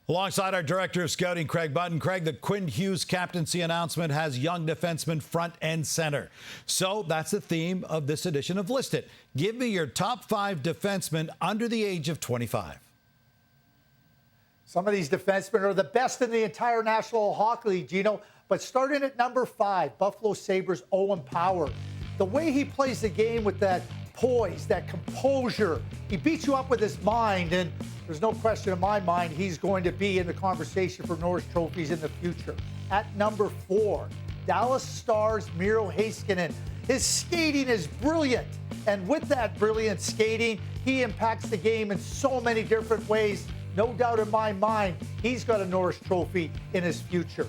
Alongside our Director of Scouting, Craig Button. Craig, the Quinn Hughes captaincy announcement has young defensemen front and center. So that's the theme of this edition of List It. Give me your top 5 defensemen under the age of 25. Some of these defensemen are the best in the entire National Hockey League, Gino. But starting at number 5, Buffalo Sabres' Owen Power. The way he plays the game with that poise, that composure, he beats you up with his mind, and there's no question in my mind he's going to be in the conversation for Norris trophies in the future. At number 4, Dallas Stars' Miro Heiskanen. His skating is brilliant, and with that brilliant skating, he impacts the game in so many different ways. No doubt in my mind, he's got a Norris trophy in his future.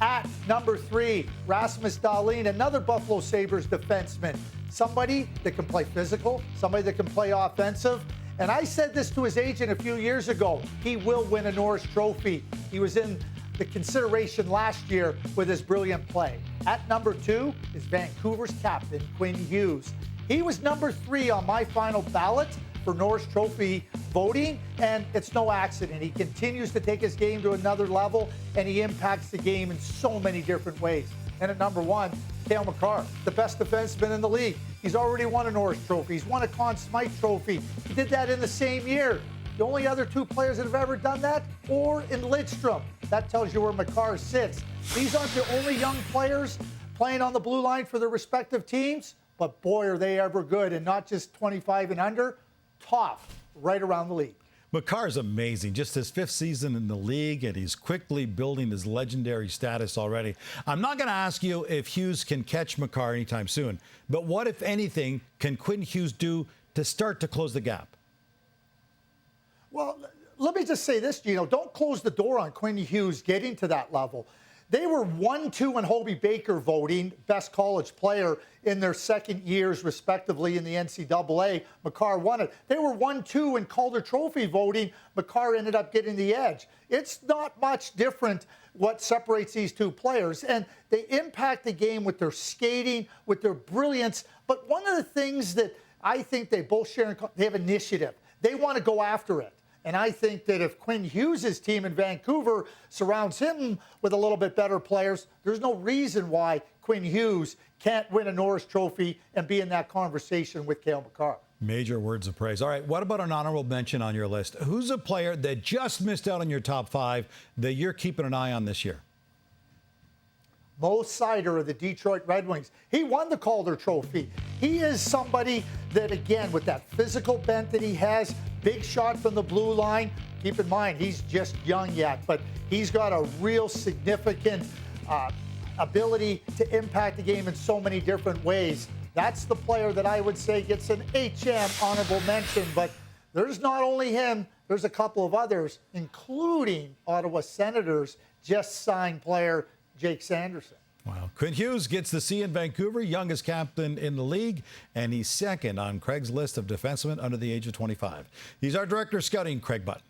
At number 3, Rasmus Dahlin, another Buffalo Sabres defenseman. Somebody that can play physical, somebody that can play offensive. And I said this to his agent a few years ago. He will win a Norris trophy. He was in the consideration last year with his brilliant play. At number 2 is Vancouver's captain, Quinn Hughes. He was number 3 on my final ballot for Norris Trophy voting, and it's no accident. He continues to take his game to another level, and he impacts the game in so many different ways. And at number 1, Cale Makar, the best defenseman in the league. He's already won a Norris Trophy. He's won a Conn Smythe Trophy. He did that in the same year. The only other 2 players that have ever done that, or in Lidstrom. That tells you where Makar sits. These aren't the only young players playing on the blue line for their respective teams, but boy, are they ever good, and not just 25 and under, top right around the league. Makar's amazing. Just his 5th season in the league, and he's quickly building his legendary status already. I'm not going to ask you if Hughes can catch Makar anytime soon, but what, if anything, can Quinn Hughes do to start to close the gap? Well, let me just say this, Gino. Don't close the door on Quinn Hughes getting to that level. They were 1-2 in Hobey Baker voting, best college player in their second years, respectively, in the NCAA. Makar won it. They were 1-2 in Calder Trophy voting. Makar ended up getting the edge. It's not much different what separates these 2 players. And they impact the game with their skating, with their brilliance. But one of the things that I think they both share, they have initiative. They want to go after it. And I think that if Quinn Hughes' team in Vancouver surrounds him with a little bit better players, there's no reason why Quinn Hughes can't win a Norris Trophy and be in that conversation with Cale Makar. Major words of praise. All right, what about an honorable mention on your list? Who's a player that just missed out on your top 5 that you're keeping an eye on this year? Mo Seider of the Detroit Red Wings. He won the Calder Trophy. He is somebody that, again, with that physical bent that he has, big shot from the blue line. Keep in mind, he's just young yet, but he's got a real significant ability to impact the game in so many different ways. That's the player that I would say gets an HM honorable mention, but there's not only him, there's a couple of others, including Ottawa Senators just signed player Jake Sanderson. Wow. Quinn Hughes gets the C in Vancouver, youngest captain in the league, and he's second on Craig's list of defensemen under the age of 25. He's our Director of Scouting, Craig Button.